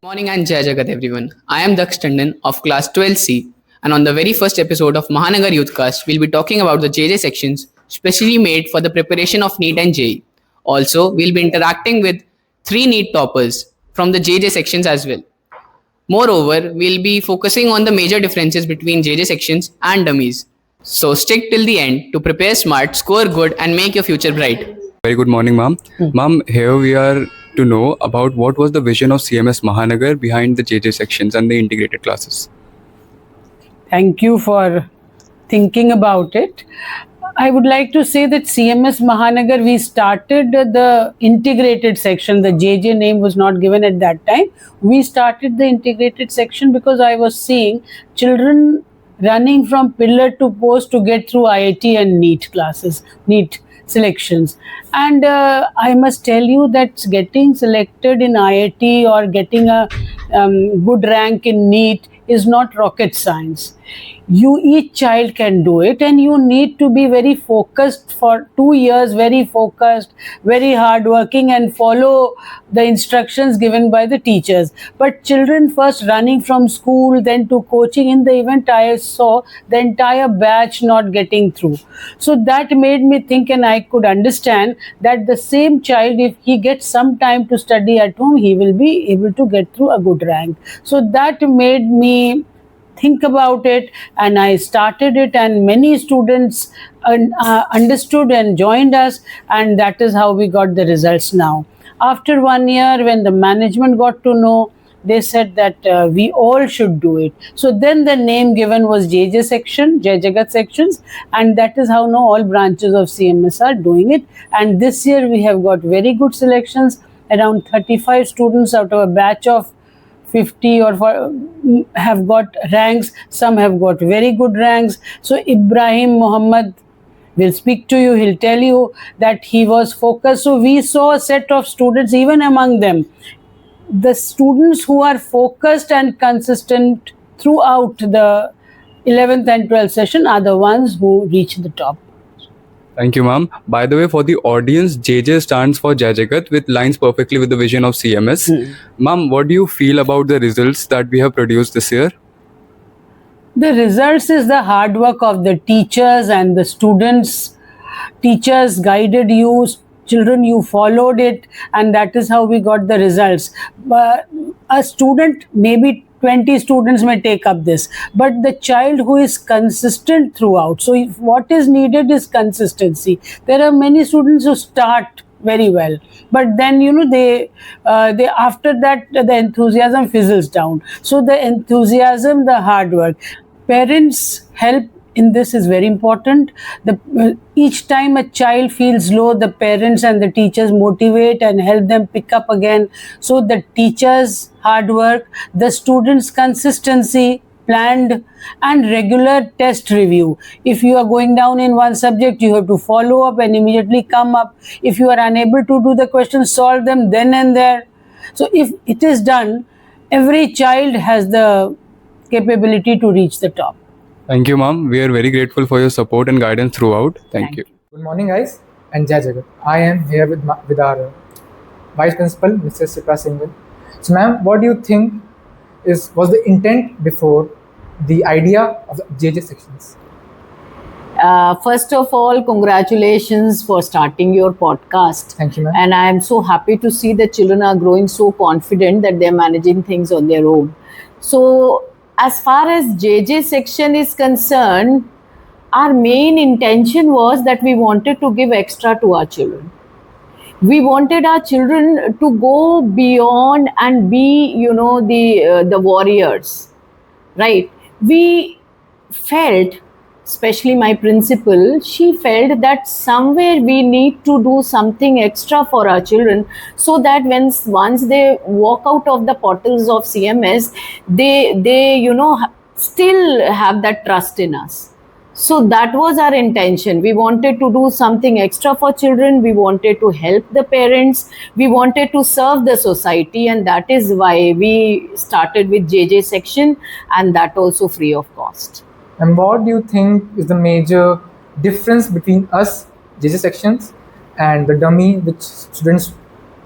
Morning and Jai Jagat everyone. I am Daksh Tandon of class 12C, and on the very first episode of Mahanagar Youthcast, we'll be talking about the JJ sections specially made for the preparation of NEET and JEE. Also, we'll be interacting with three NEET toppers from the JJ sections as well. Moreover, we'll be focusing on the major differences between JJ sections and dummies. So stick till the end to prepare smart, score good, and make your future bright. Very good morning, ma'am. Ma'am, here we are to know about what was the vision of CMS Mahanagar behind the JJ sections and the integrated classes. Thank you for thinking about it. I would like to say that CMS Mahanagar, we started the integrated section. The JJ name was not given at that time. We started the integrated section because I was seeing children running from pillar to post to get through IIT and NEET classes, NEET selections. And I must tell you that getting selected in IIT or getting a good rank in NEET is not rocket science. Each child can do it, and you need to be very focused for 2 years, very focused, very hardworking, and follow the instructions given by the teachers. But children first running from school, then to coaching, in the event I saw the entire batch not getting through. So that made me think, and I could understand that the same child, if he gets some time to study at home, he will be able to get through a good rank. So that made me think about it, and I started it, and many students understood and joined us, and that is how we got the results now. After 1 year, when the management got to know, they said that we all should do it. So then the name given was JJ section, Jai Jagat sections, and that is how now all branches of CMS are doing it. And this year we have got very good selections, around 35 students out of a batch of 50 have got ranks. Some have got very good ranks. So Ibrahim Muhammad will speak to you. He'll tell you that he was focused. So we saw a set of students, even among them, the students who are focused and consistent throughout the 11th and 12th session are the ones who reach the top. Thank you, ma'am. By the way, for the audience, JJ stands for Jai Jagat, with lines perfectly with the vision of CMS. Ma'am, what do you feel about the results that we have produced this year? The results is the hard work of the teachers and the students. Teachers guided you, children, you followed it, and that is how we got the results. But a student, maybe 20 students may take up this, but the child who is consistent throughout. So what is needed is consistency. There are many students who start very well, but then they after that the enthusiasm fizzles down. So the enthusiasm, the hard work, parents help in this is very important. Each time a child feels low, the parents and the teachers motivate and help them pick up again. So the teachers' hard work, the students' consistency, planned and regular test review. If you are going down in one subject, you have to follow up and immediately come up. If you are unable to do the questions, solve them then and there. So if it is done, every child has the capability to reach the top. Thank you, ma'am. We are very grateful for your support and guidance throughout. Thank you. Good morning, guys, and Jai Jagat. I am here with our Vice Principal, Mr. Sipra Singhal. So, ma'am, what do you think was the intent before the idea of the JJ sections? First of all, congratulations for starting your podcast. Thank you, ma'am. And I am so happy to see that children are growing so confident that they're managing things on their own. So, as far as JJ section is concerned, our main intention was that we wanted to give extra to our children. We wanted our children to go beyond and be, the warriors, right? We felt, especially my principal, she felt that somewhere we need to do something extra for our children, so that once they walk out of the portals of CMS, they still have that trust in us. So that was our intention. We wanted to do something extra for children. We wanted to help the parents. We wanted to serve the society, and that is why we started with JJ section, and that also free of cost. And what do you think is the major difference between us, JJ sections, and the dummy, which students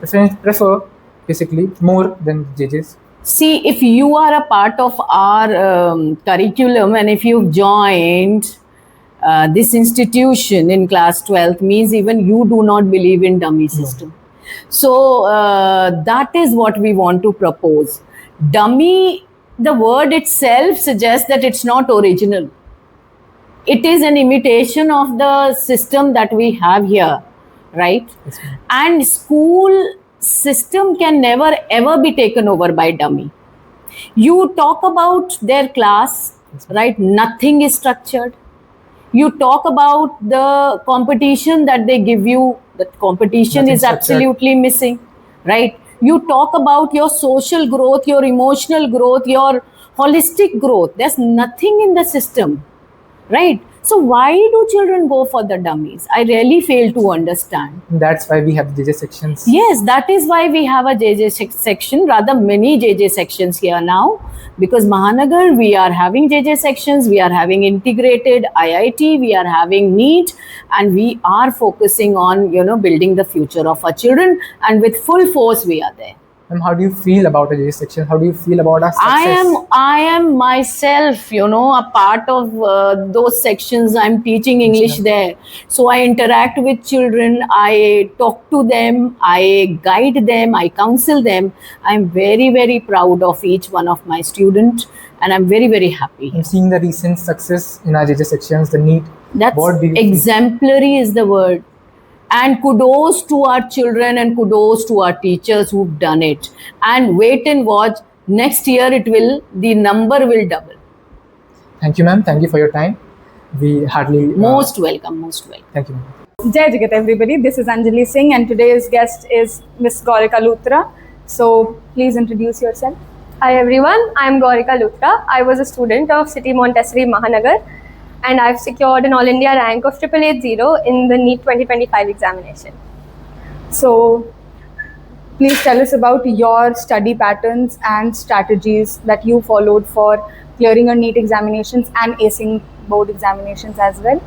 prefer basically more than JJs? See, if you are a part of our curriculum and if you've joined this institution in class 12th, means even you do not believe in dummy system. So that is what we want to propose. Dummy, the word itself suggests that it's not original. It is an imitation of the system that we have here, right? And school system can never ever be taken over by dummy. You talk about their class, right? Nothing is structured. You talk about the competition that they give you, that competition Nothing is structured. absolutely missing, right? You talk about your social growth, your emotional growth, your holistic growth. There's nothing in the system, right? So why do children go for the dummies? I really fail to understand. That's why we have the JJ sections. Yes, that is why we have a JJ section, rather many JJ sections here now, because Mahanagar, we are having JJ sections, we are having integrated IIT, we are having NEET, and we are focusing on, building the future of our children, and with full force we are there. Ma'am, how do you feel about the JJ section? How do you feel about our success? I am myself, a part of those sections. I'm teaching English there. So I interact with children, I talk to them, I guide them, I counsel them. I'm very, very proud of each one of my students, and I'm very, very happy. I'm seeing the recent success in our JJ sections, the NEET. That's What do you feel? exemplary is the word. And kudos to our children and kudos to our teachers who've done it. And wait and watch. Next year the number will double. Thank you, ma'am. Thank you for your time. We hardly... Most welcome, most welcome. Thank you, ma'am. Jai Jagat, everybody. This is Anjali Singh, and today's guest is Miss Gaurika Luthra. So please introduce yourself. Hi everyone, I am Gaurika Luthra. I was a student of City Montessori Mahanagar, and I've secured an All India rank of 8880 in the NEET 2025 examination. So please tell us about your study patterns and strategies that you followed for clearing your NEET examinations and acing board examinations as well.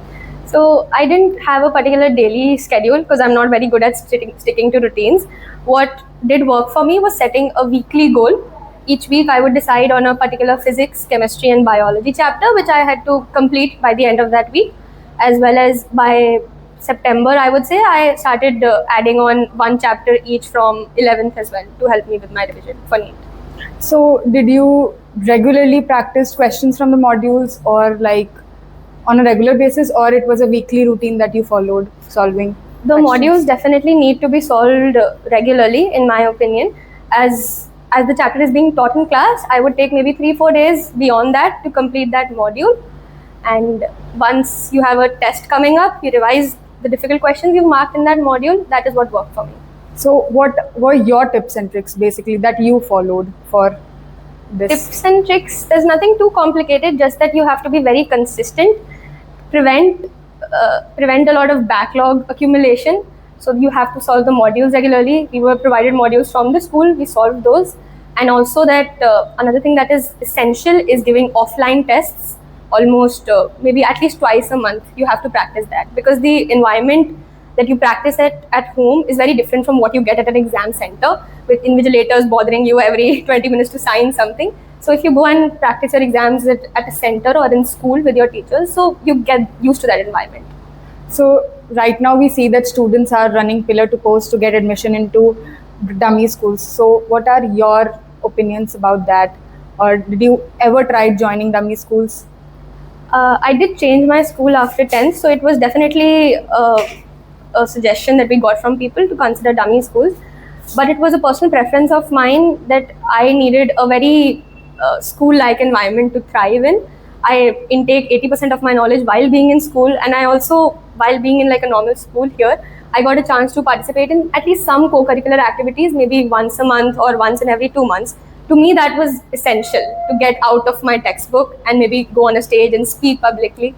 So I didn't have a particular daily schedule because I'm not very good at sticking to routines. What did work for me was setting a weekly goal. Each week I would decide on a particular physics, chemistry and biology chapter which I had to complete by the end of that week, as well as by September I would say I started adding on one chapter each from 11th as well to help me with my revision for NEET. So did you regularly practice questions from the modules, or like on a regular basis, or it was a weekly routine that you followed solving? The questions? modules definitely need to be solved regularly in my opinion. As the chapter is being taught in class, I would take maybe 3-4 days beyond that to complete that module. And once you have a test coming up, you revise the difficult questions you've marked in that module. That is what worked for me. So what were your tips and tricks basically that you followed for this? Tips and tricks, there's nothing too complicated, just that you have to be very consistent, prevent a lot of backlog accumulation. So you have to solve the modules regularly. We were provided modules from the school, we solved those. And also that another thing that is essential is giving offline tests almost maybe at least twice a month. You have to practice that, because the environment that you practice at home is very different from what you get at an exam center with invigilators bothering you every 20 minutes to sign something. So if you go and practice your exams at a center or in school with your teachers, so you get used to that environment. So right now we see that students are running pillar to post to get admission into dummy schools. So what are your opinions about that? Or did you ever try joining dummy schools? I did change my school after 10th, so it was definitely a suggestion that we got from people to consider dummy schools. But it was a personal preference of mine that I needed a very school-like environment to thrive in. I intake 80% of my knowledge while being in school, and I also, while being in like a normal school here, I got a chance to participate in at least some co-curricular activities, maybe once a month or once in every 2 months. To me, that was essential to get out of my textbook and maybe go on a stage and speak publicly.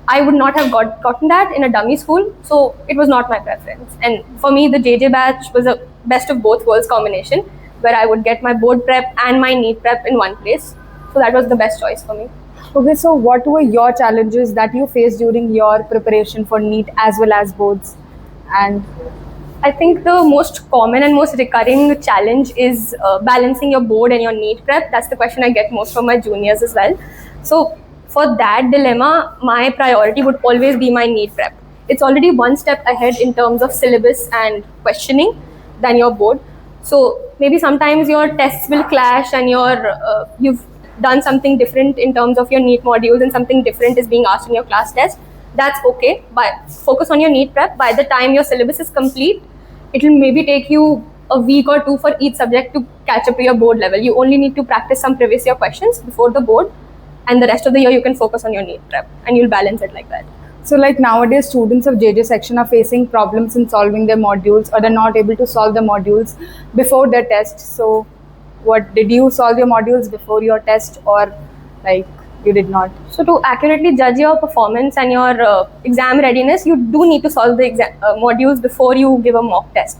I would not have gotten that in a dummy school, so it was not my preference. And for me, the JJ batch was a best of both worlds combination, where I would get my board prep and my NEET prep in one place. So that was the best choice for me. Okay, so what were your challenges that you faced during your preparation for NEET as well as boards? And I think the most common and most recurring challenge is balancing your board and your NEET prep. That's the question I get most from my juniors as well. So for that dilemma, my priority would always be my NEET prep. It's already one step ahead in terms of syllabus and questioning than your board. So maybe sometimes your tests will clash and you've done something different in terms of your NEET modules and something different is being asked in your class test. That's okay, but focus on your NEET prep. By the time your syllabus is complete, it will maybe take you a week or two for each subject to catch up to your board level. You only need to practice some previous year questions before the board, and the rest of the year you can focus on your NEET prep and you'll balance it like that. So like nowadays students of JJ section are facing problems in solving their modules, or they're not able to solve the modules before their test. So what, did you solve your modules before your test, or like you did not? So to accurately judge your performance and your exam readiness, you do need to solve the modules before you give a mock test.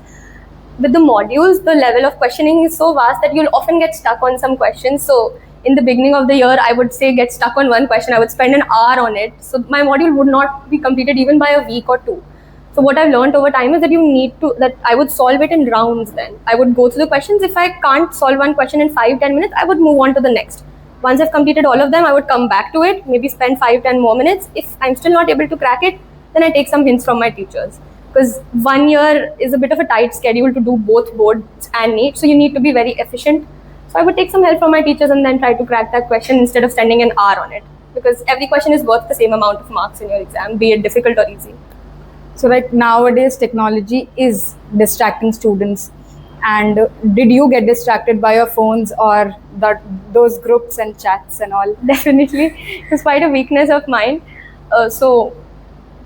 With the modules, the level of questioning is so vast that you'll often get stuck on some questions. So in the beginning of the year, I would say get stuck on one question. I would spend an hour on it. So my module would not be completed even by a week or two. So what I've learned over time is that I would solve it in rounds then. I would go through the questions. If I can't solve one question in 5-10 minutes, I would move on to the next. Once I've completed all of them, I would come back to it, maybe spend 5-10 more minutes. If I'm still not able to crack it, then I take some hints from my teachers. Because 1 year is a bit of a tight schedule to do both boards and NEET, so you need to be very efficient. So I would take some help from my teachers and then try to crack that question instead of spending an hour on it. Because every question is worth the same amount of marks in your exam, be it difficult or easy. So like nowadays technology is distracting students, and did you get distracted by your phones or those groups and chats and all? Definitely, it's quite a weakness of mine. So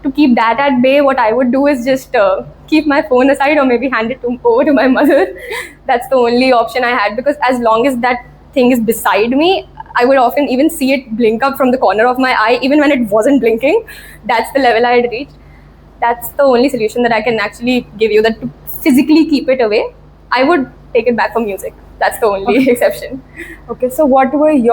to keep that at bay, what I would do is just keep my phone aside or maybe hand it over to my mother. That's the only option I had, because as long as that thing is beside me, I would often even see it blink up from the corner of my eye, even when it wasn't blinking. That's the level I had reached. That's the only solution that I can actually give you, that to physically keep it away. I would take it back for music. That's the only exception. Okay, so what was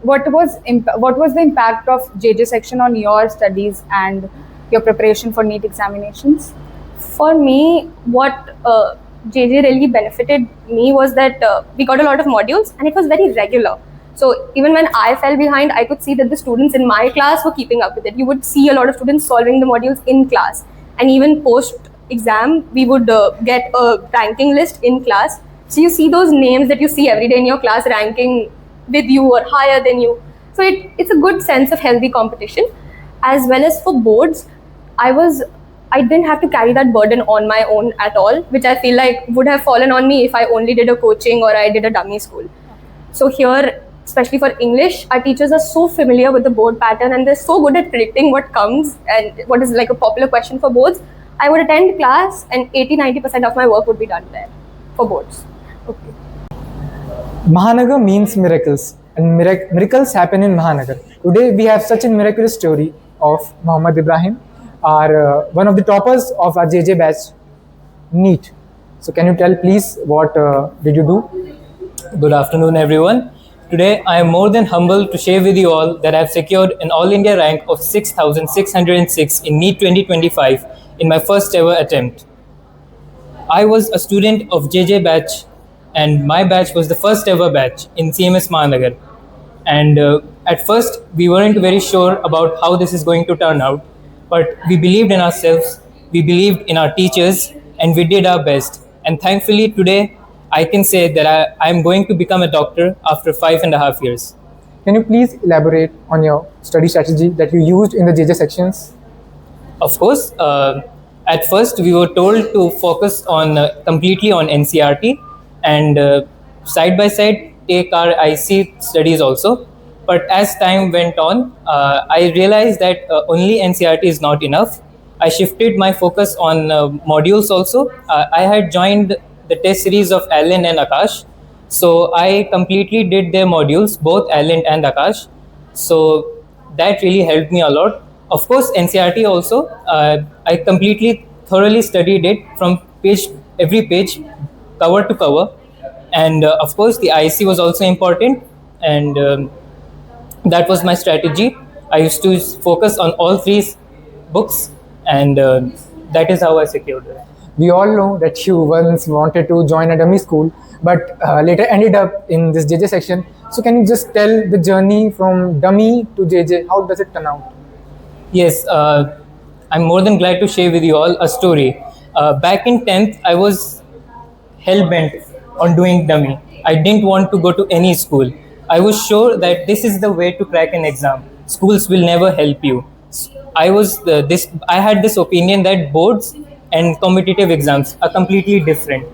the impact of JJ section on your studies and your preparation for NEET examinations? For me, what JJ really benefited me was that we got a lot of modules and it was very regular. So even when I fell behind, I could see that the students in my class were keeping up with it. You would see a lot of students solving the modules in class. And even post-exam, we would get a ranking list in class. So you see those names that you see every day in your class ranking with you or higher than you. So it's a good sense of healthy competition. As well as for boards, I didn't have to carry that burden on my own at all, which I feel like would have fallen on me if I only did a coaching or I did a dummy school. So here, especially for English, our teachers are so familiar with the board pattern and they're so good at predicting what comes and what is like a popular question for boards. I would attend class and 80-90% of my work would be done there for boards. Okay. Mahanagar means miracles, and miracles happen in Mahanagar. Today we have such a miraculous story of Muhammad Ibrahim, one of the toppers of our JJ batch, NEET. So can you tell please what did you do? Good afternoon everyone. Today I am more than humbled to share with you all that I have secured an All India rank of 6,606 in NEET 2025 in my first ever attempt. I was a student of JJ batch, and my batch was the first ever batch in CMS Mahanagar. And at first, we weren't very sure about how this is going to turn out, but we believed in ourselves, we believed in our teachers, and we did our best. And thankfully, today, I can say that I am going to become a doctor after 5.5 years. Can you please elaborate on your study strategy that you used in the JJ sections? Of course, at first we were told to focus on completely on NCERT and side by side take our IC studies also. But as time went on, I realized that only NCERT is not enough. I shifted my focus on modules also. I had joined the test series of Allen and Akash. So I completely did their modules, both Allen and Akash. So that really helped me a lot. Of course, NCERT also, I completely thoroughly studied it from every page, cover to cover. And of course, the IC was also important. And that was my strategy. I used to focus on all three books, and that is how I secured it. We all know that you once wanted to join a dummy school, but later ended up in this JJ section. So can you just tell the journey from dummy to JJ? How does it turn out? Yes, I'm more than glad to share with you all a story. Back in 10th, I was hell bent on doing dummy. I didn't want to go to any school. I was sure that this is the way to crack an exam. Schools will never help you. I had this opinion that boards and competitive exams are completely different.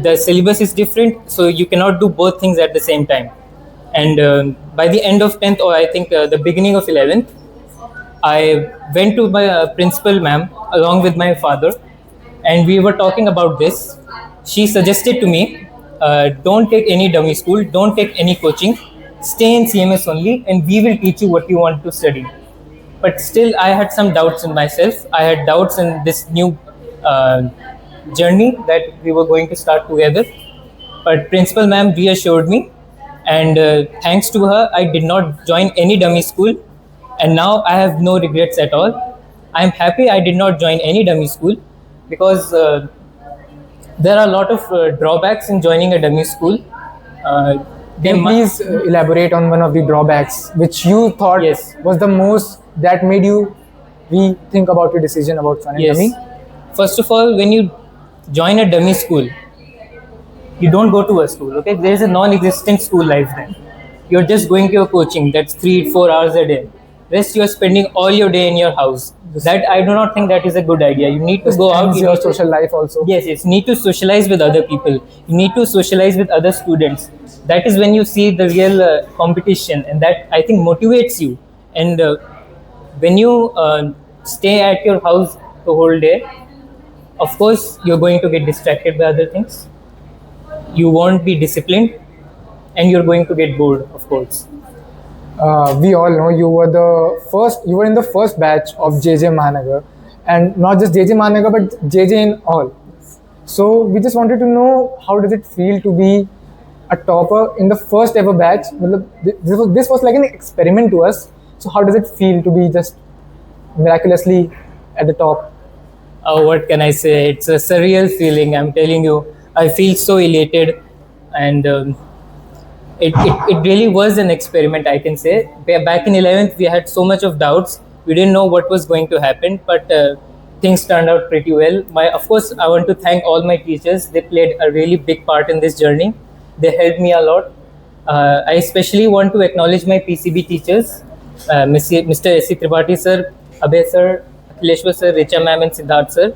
The syllabus is different, so you cannot do both things at the same time. And by the end of 10th, or I think the beginning of 11th, I went to my principal ma'am along with my father, and we were talking about this. She suggested to me, don't take any dummy school, don't take any coaching, stay in CMS only, and we will teach you what you want to study. But still, I had some doubts in myself. I had doubts in this new journey that we were going to start together. But principal ma'am reassured me, and thanks to her, I did not join any dummy school, and now I have no regrets at all. I am happy I did not join any dummy school because there are a lot of drawbacks in joining a dummy school. Can you please elaborate on one of the drawbacks which you thought Yes. was the most that made you rethink about your decision about joining Yes. dummy? First of all, when you join a dummy school, you don't go to a school. Okay, there is a non-existent school life then. You're just going to your coaching. That's 3-4 hours a day. Rest, you are spending all your day in your house. That I do not think that is a good idea. You need to go out. Ends You your need to- social life also. Yes, you need to socialize with other people. You need to socialize with other students. That is when you see the real competition, and that I think motivates you. And when you stay at your house the whole day, of course, you're going to get distracted by other things. You won't be disciplined, and you're going to get bored, of course. We all know you were in the first batch of JJ Mahanagar, and not just JJ Mahanagar but JJ in all. So we just wanted to know, how does it feel to be a topper in the first ever batch? This was like an experiment to us. So how does it feel to be just miraculously at the top? What can I say? It's a surreal feeling. I'm telling you, I feel so elated, and it really was an experiment, I can say. Back in 11th, we had so much of doubts. We didn't know what was going to happen, but things turned out pretty well. Of course, I want to thank all my teachers. They played a really big part in this journey. They helped me a lot. I especially want to acknowledge my PCB teachers, Mr. S.C. Tripathi sir, Abhay sir, Akhileshwar sir, Richa ma'am, and Siddharth sir.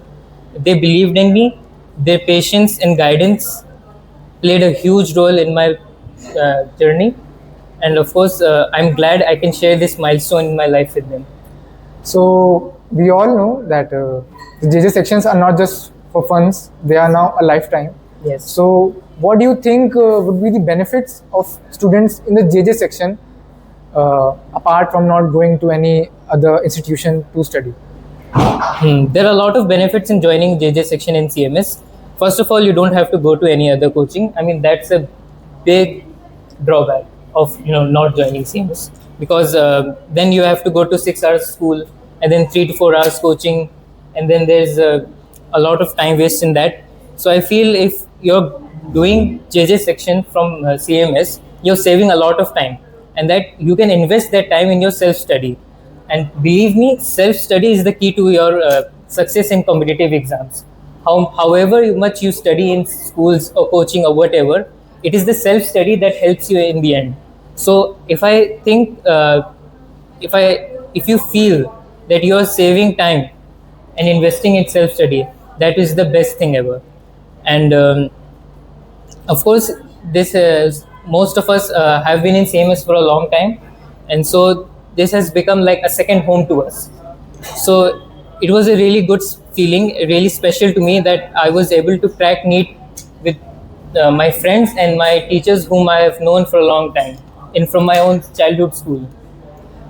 They believed in me. Their patience and guidance played a huge role in my journey. And of course, I'm glad I can share this milestone in my life with them. So we all know that the JJ sections are not just for funds; they are now a lifetime. Yes. So what do you think would be the benefits of students in the JJ section apart from not going to any other institution to study? There are a lot of benefits in joining JJ section in CMS. First of all, you don't have to go to any other coaching. I mean, that's a big drawback of not joining CMS, because then you have to go to 6 hours school and then 3 to 4 hours coaching, and then there's a lot of time waste in that. So I feel if you're doing JJ section from CMS, you're saving a lot of time, and that you can invest that time in your self-study. And believe me, self-study is the key to your success in competitive exams. However much you study in schools or coaching or whatever, it is the self-study that helps you in the end. So if I think, if you feel that you are saving time and investing in self-study, that is the best thing ever. And of course, this is, most of us have been in CMS for a long time, and so this has become like a second home to us. So it was a really good feeling, really special to me, that I was able to crack NEET with my friends and my teachers whom I have known for a long time, and from my own childhood school.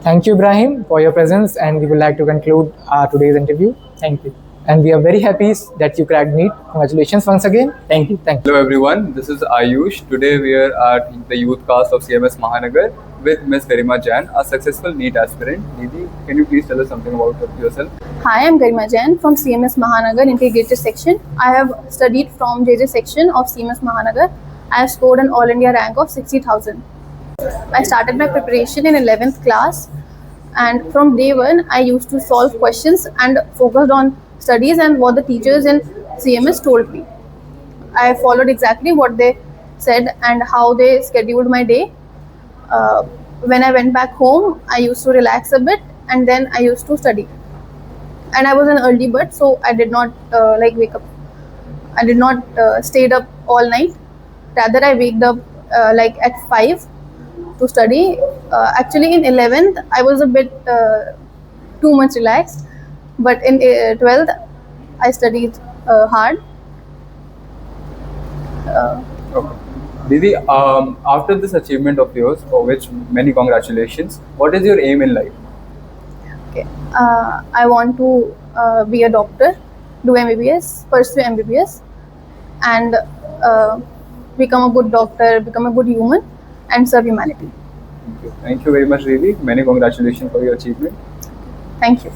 Thank you, Ibrahim, for your presence, and we would like to conclude today's interview. Thank you. And we are very happy that you cracked NEET. Congratulations once again. Thank you. Thank you. Hello everyone, this is Ayush. Today we are at the youth cast of CMS Mahanagar with Ms. Garima Jain, a successful NEET aspirant. Didi, can you please tell us something about yourself? Hi, I'm Garima Jain from CMS Mahanagar Integrated Section. I have studied from JJ section of CMS Mahanagar. I have scored an All India rank of 60,000. I started my preparation in 11th class, and from day one, I used to solve questions and focused on studies and what the teachers in CMS told me. I followed exactly what they said and how they scheduled my day. When I went back home, I used to relax a bit and then I used to study. And I was an early bird, so I did not wake up. I did not stayed up all night. Rather, I waked up at 5 to study. Actually, in 11th, I was a bit too much relaxed, but in 12th, I studied hard. Didi, after this achievement of yours, for which many congratulations, what is your aim in life? Okay. I want to be a doctor, do MBBS, pursue MBBS, and become a good doctor, become a good human, and serve humanity. Thank you very much, Didi. Many congratulations for your achievement. Thank you.